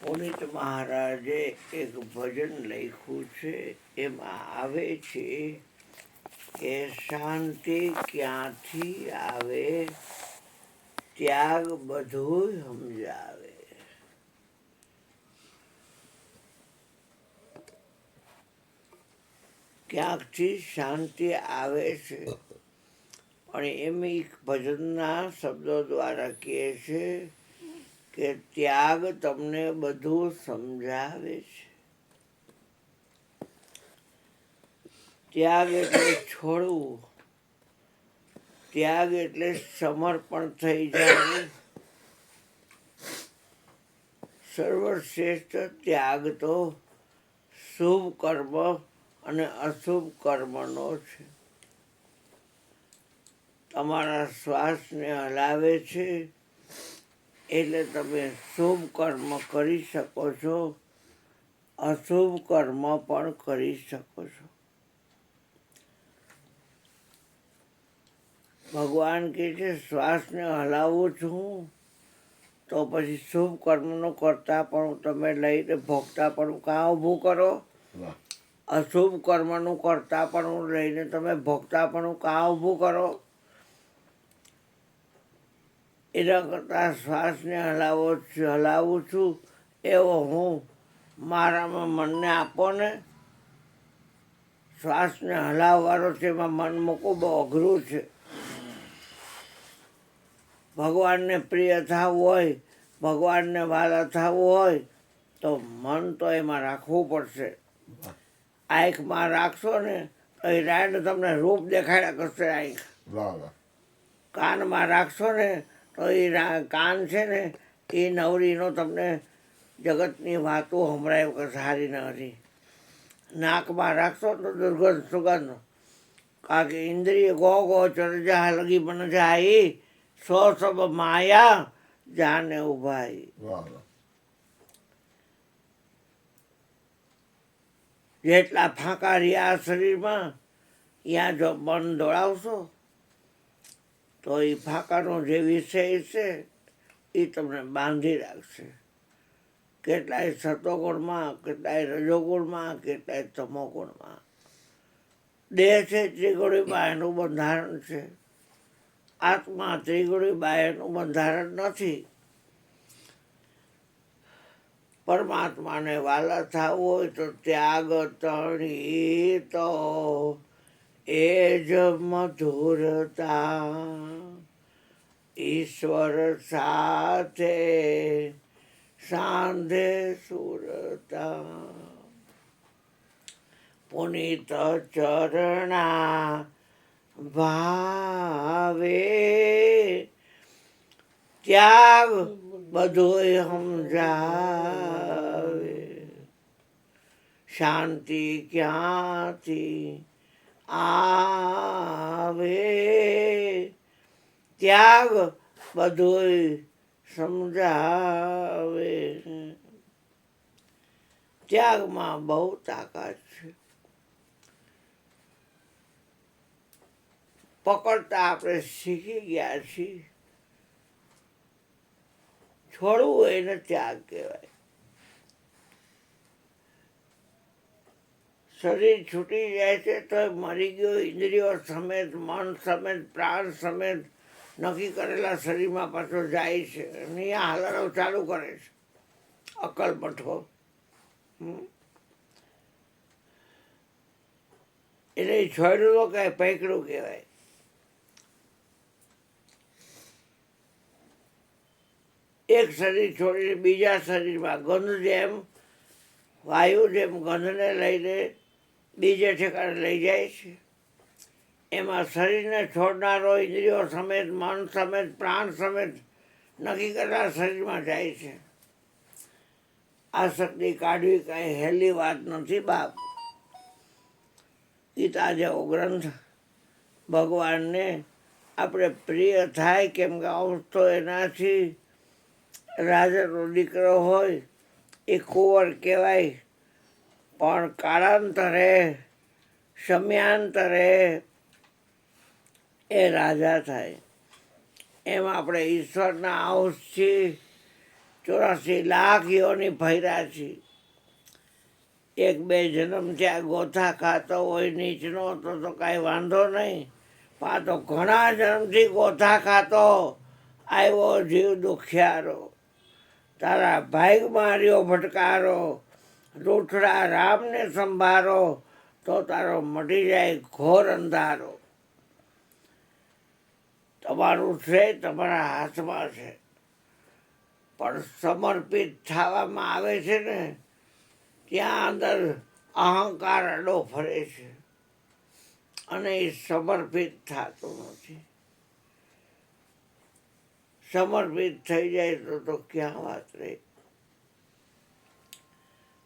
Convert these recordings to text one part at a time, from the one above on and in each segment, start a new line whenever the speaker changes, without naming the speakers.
પુનિત મહારાજે એક ભજન લખ્યું છે. એમાં આવે છે કે શાંતિ ક્યાંથી આવે, ત્યાગ બધું સમજાવે. ક્યાંકથી શાંતિ આવે છે, પણ એમ ભજનના શબ્દો દ્વારા કહે છે કે ત્યાગ તમને બધું સમજાવે છે. ત્યાગ એટલે છોડવું, ત્યાગ એટલે સમર્પણ થઈ જવું. સર્વશ્રેષ્ઠ ત્યાગ તો શુભ કર્મ અને અશુભ કર્મનો છે. તમારા શ્વાસને હલાવે છે એટલે તમે શુભ કર્મ કરી શકો છો, અશુભ કર્મ પણ કરી શકો છો. ભગવાન કહે છે શ્વાસને હલાવું છું તો પછી શુભ કર્મનું કરતા પણ તમે લઈને ભોગતા પણ કાં ઊભું કરો, અશુભ કર્મનું કરતા પણ લઈને તમે ભોગતા પણ કાં ઊભું કરો. એના કરતાં શ્વાસને હલાવું છું એવો હું મારામાં મનને આપો ને. શ્વાસને હલાવવાનો છે, એમાં મન મૂકવું બહુ અઘરું છે. ભગવાનને પ્રિય થવું હોય, ભગવાનને વાલા થવું હોય તો મન તો એમાં રાખવું પડશે. આંખમાં રાખશો ને તો એ રાયને તમને રૂપ દેખાડ્યા કરશે આંખ. કાનમાં રાખશો ને તો એ કાન છે ને એ નવરીનો તમને જગતની વાતો સંભળાય કે સારી નથી. નાકમાં રાખશો તો દુર્ગંધ સુગંધ, કારણ કે ઇન્દ્રિય ગો ચર જહા લગી બન જાય, સો સબ માયા જાને ઉભાઈ. જેટલા ફાંકા રહ્યા શરીરમાં ત્યાં જો મન દોડાવશો તો એ ફાંકાનો જે વિષય છે એ તમને બાંધી રાખશે. કેટલાય સતોગુણમાં, કેટલાય રજોગુણમાં, કેટલાય તમોગુણમાં. દેહ છે ત્રિગુણી બાયનું બંધારણ છે. આત્મા ત્રિગુણી બાયનું બંધારણ નથી. પરમાત્માને વાલા થવું હોય તો ત્યાગ તણી તો એ જ મધુરતા, ઈશ્વર સાથે સાંધે સુરતા. પુનિત ચરણા ભાવે ત્યાગ બધું સમજાવે. શાંતિ ક્યાંથી આવે, ત્યાગ બધું સમજાવે. ત્યાગમાં બહુ તાકાત છે. પકડતા આપણે શીખી ગયા છીએ. છોડવું એને ત્યાગ કહેવાય. શરીર છૂટી જાય છે તો મરી ગયો, ઇન્દ્રિયો સમેત, મન સમેત, પ્રાણ સમેત નક્કી કરેલા શરીરમાં પાછો જાય છે અને અહીંયા હાલવાનું ચાલુ કરે છે. અકલ્પઠો એટલે છોડ્યું તો કાંઈ પૈકડું કહેવાય. એક શરીર છોડીને બીજા શરીરમાં ગંધ જેમ, વાયુ જેમ ગંધને લઈને બીજે ઠેકાણે લઈ જાય છે, એમાં શરીરને છોડનારો ઇન્દ્રિયો સમેત, મન સમેત, પ્રાણ સમેત નક્કી કરેલા શરીરમાં જાય છે. આ શક્તિ કાઢવી કાંઈ હેલી વાત નથી બાપ. ગીતા જેવો ગ્રંથ ભગવાનને આપણે પ્રિય થાય કેમ કે તો એનાથી રાજાનો દીકરો હોય એ કુંવર કહેવાય, પણ કાળાંતરે સમયાંતરે એ રાજા થાય. એમ આપણે ઈશ્વરના અંશથી 84 લાખ યોની ફર્યા છીએ. 1-2 જન્મ ત્યાં ગોથા ખાતો હોય નીચનો તો કાંઈ વાંધો નહીં. પણ તો ઘણા જન્મથી ગોથા ખાતો આવ્યો જીવ દુખિયારો. તારા ભાગમાં રહ્યો ભટકારો, રૂઠડા રામને સંભારો તો તારો મટી જાય ઘોર અંધારો. તમારું છે તમારા હાથમાં છે, પણ સમર્પિત થવામાં આવે છે ને ત્યાં અંદર અહંકાર અડો ફરે છે અને એ સમર્પિત થતું નથી. સમર્પિત થઈ જાય તો ક્યાં વાત રહી.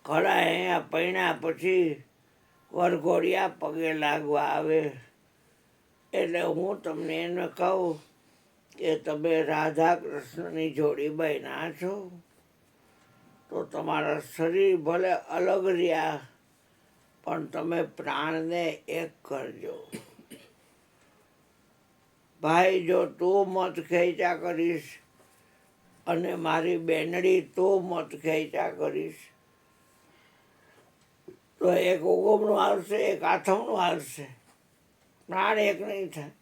ઘણા અહીંયા પૈણ્યા પછી વરઘોડિયા પગે લાગવા આવે એટલે હું તમને એને કહું કે તમે રાધા કૃષ્ણની જોડી બન્યા છો તો તમારા શરીર ભલે અલગ રહ્યા પણ તમે પ્રાણને એક કરજો. ભાઈ જો તું મત ખેંચા કરીશ અને મારી બેનડી તું મત ખેંચા કરીશ તો એક ઉગમનું આવશે, એક આથમનું આવશે. પ્રાણ એક નહીં થાય.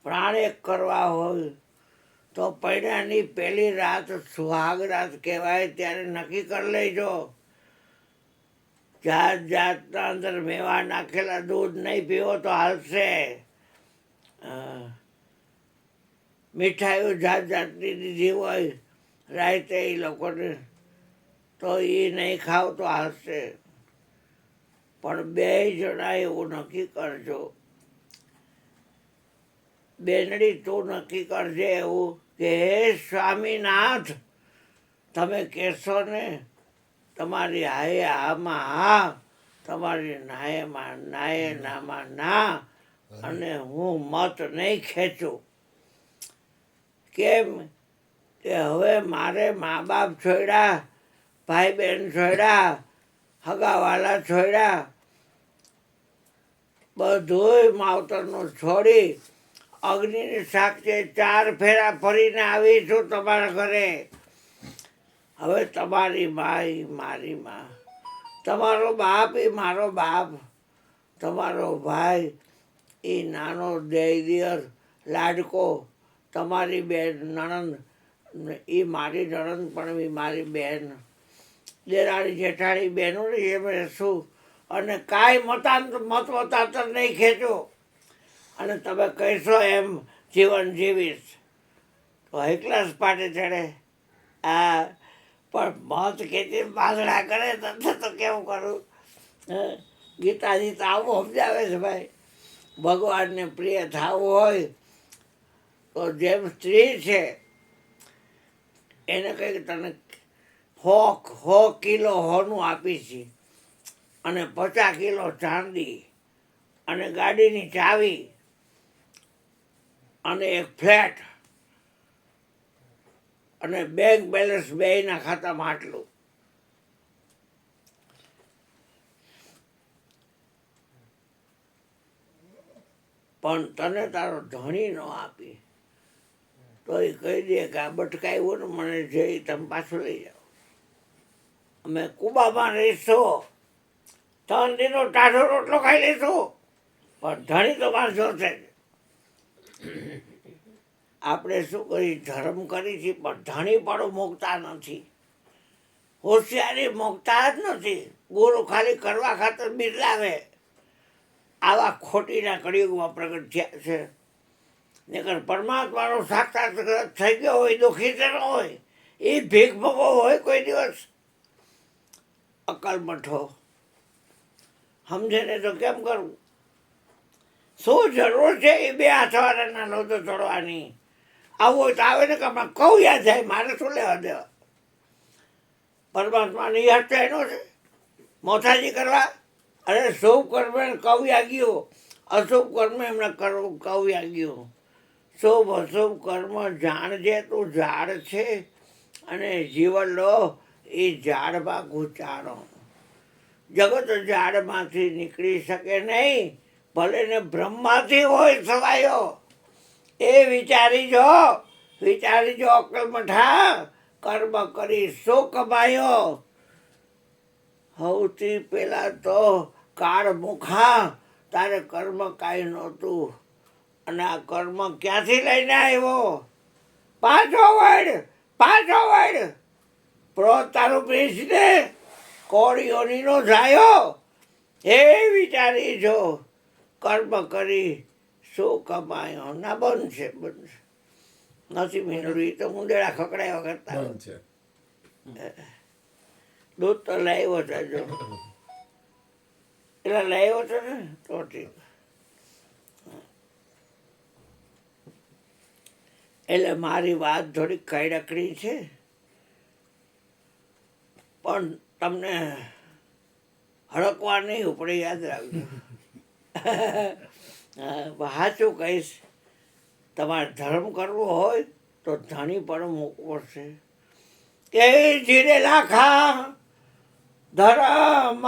પ્રાણ એક કરવા હોય તો પૈણાની પહેલી રાત સુહાગ રાત કહેવાય ત્યારે નક્કી કરી લેજો. જાત જાતના અંદર મેવા નાખેલા દૂધ નહીં પીવો તો હાલશે. મીઠાઈઓ જાત જાતની દીધી હોય રાતે એ લોકોને તો એ નહીં ખાવ તો હાલશે. પણ 2 જણા એવું નક્કી કરજો. બેનડી તું નક્કી કરજે એવું કે હે સ્વામીનાથ, તમે કહેશો ને તમારી હાએ હામાં હા, તમારી નાયમાં નાયે નામાં ના, અને હું મત નહીં ખેંચું. કેમ કે હવે મારે મા બાપ છોડ્યા, ભાઈ બહેન છોડ્યા, હગાવાલા છોડ્યા, બધુંય માવતરનું છોડી અગ્નિની સાક્ષી 4 ફેરા ફરીને આવી છું તમારા ઘરે. હવે તમારી માઈ મારી મા, તમારો બાપ એ મારો બાપ, તમારો ભાઈ એ નાનો દિયર લાડકો, તમારી બેન નણંદ એ મારી નણંદ પણ એ મારી બેન, દેરાણી જેઠાણી બહેનો એમ રહેશું અને કાંઈ મતાંતર નહીં ખેંચો. અને તમે કહેશો એમ જીવન જીવીશ તો એકલા જ પાટે ચડે. આ પણ મત ખેંચી બાંધડા કરે તો કેવું કરું. ગીતાજી તો આવું સમજાવે છે ભાઈ. ભગવાનને પ્રિય થવું હોય તો જેમ સ્ત્રી છે એને કંઈક તને 100 કિલો હોનું આપી છે અને 50 કિલો ચાંદી અને ગાડીની ચાવી અને એક ફ્લેટ અને બેંક બેલેન્સ બેયના ખાતામાં આટલું. પણ તને તારો ધણી ન આપી તો એ કહી દે કે આ બટકાવ્યું ને મને જઈ તમે પાછું લઈ જાઓ. અમે કુબામાં રહીશું, 3 દિનો ટાઢો રોટલો ખાઈ લઈશું પણ ધણી તો મારે જોશે જ. આપણે શું કરી ધર્મ કરી છે પણ ધણી પણ મૂકતા નથી. હોશિયારી મૂકતા જ નથી. ગુરુ ખાલી કરવા ખાતર બિરલાવે. આવા ખોટીના કળિયુગમાં પ્રગટ થયા છે. નકર પરમાત્માનો સાક્ષાત્કાર થઈ ગયો હોય દુઃખી ન હોય. એ ભીખ ભગો હોય કોઈ દિવસ અકલમઠો. સમજે ને તો કેમ કરવું. શું જરૂર છે એ 2 હાથવાળાના લોચો ચડવાની. આવું હોય તો આવે ને કે હમણાં કહું યાદ જાય, મારે શું લેવા દેવા. પરમાત્માની યાદ તો એનો છે મોથાજી કરવા. અરે શુભ કર્મ કવ્યા ગયો, અશુભ કર્મ એમને કરવું કવ્યા ગયો. શુભ અશુભ કર્મ જાણજે તું ઝાડ છે અને જીવન લો એ ઝાડમાં ઘૂંચાડો. જગત ઝાડમાંથી નીકળી શકે નહીં, ભલે ને બ્રહ્માથી હોય સવાયો. એ વિચારી જો વિચારી જો અક્કલ મઠા, કર્મ કરી શું કમાયો? સૌથી પહેલા તો કાળ મુખા, તારે કર્મ કાંઈ નહોતું, અને આ કર્મ ક્યાંથી લઈને આવ્યો? પાછો વળ પ્રો તારું બેસને કોળીઓનીનો જાયો. એ વિચારી જો કર્મ કરી શું કમાયો? ના બનશે નથી મીંડું તો મુંદેડા ખકડાયા કરતા. દૂધ તો લાવ્યો હતો જો, એટલે લાવ્યો હતો ને તો ઠીક. એટલે મારી વાત થોડીક કડકડી છે, પણ તમને હડકવા નહીં ઉપડે, યાદ રાખજો. સાચું કહીશ, તમારે ધર્મ કરવો હોય તો ધણી પણ મૂકવો છે. કે ધીરે લાખા ધર્મ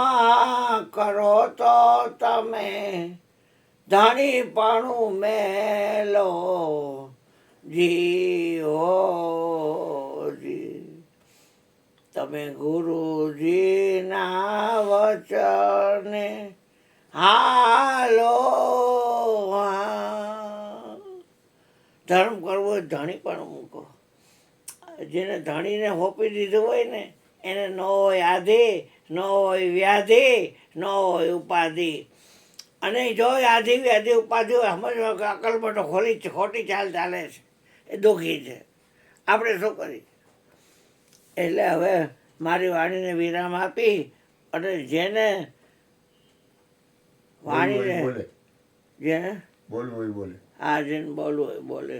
કરો તો તમે ધણી પણ મેલો જી. તમે ગુરુજીના વચને હાલો. ધર્મ કરવો હોય ધણી પણ મૂકો. જેને ધણીને હોપી દીધું હોય ને એને ન હોય આધિ, ન હોય વ્યાધિ, ન હોય ઉપાધિ. અને જો આધિ વ્યાધિ ઉપાધિ હોય સમજવા કે અકલમઠો ખોટી ચાલ ચાલે છે, એ દુઃખી છે. આપણે શું કરી? એટલે હવે મારી વાણીને વિરામ આપી અને જેને વાણીને જેને હા જેને બોલવું હોય બોલે.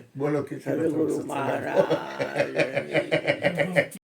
સદગુરુ મહારાજ.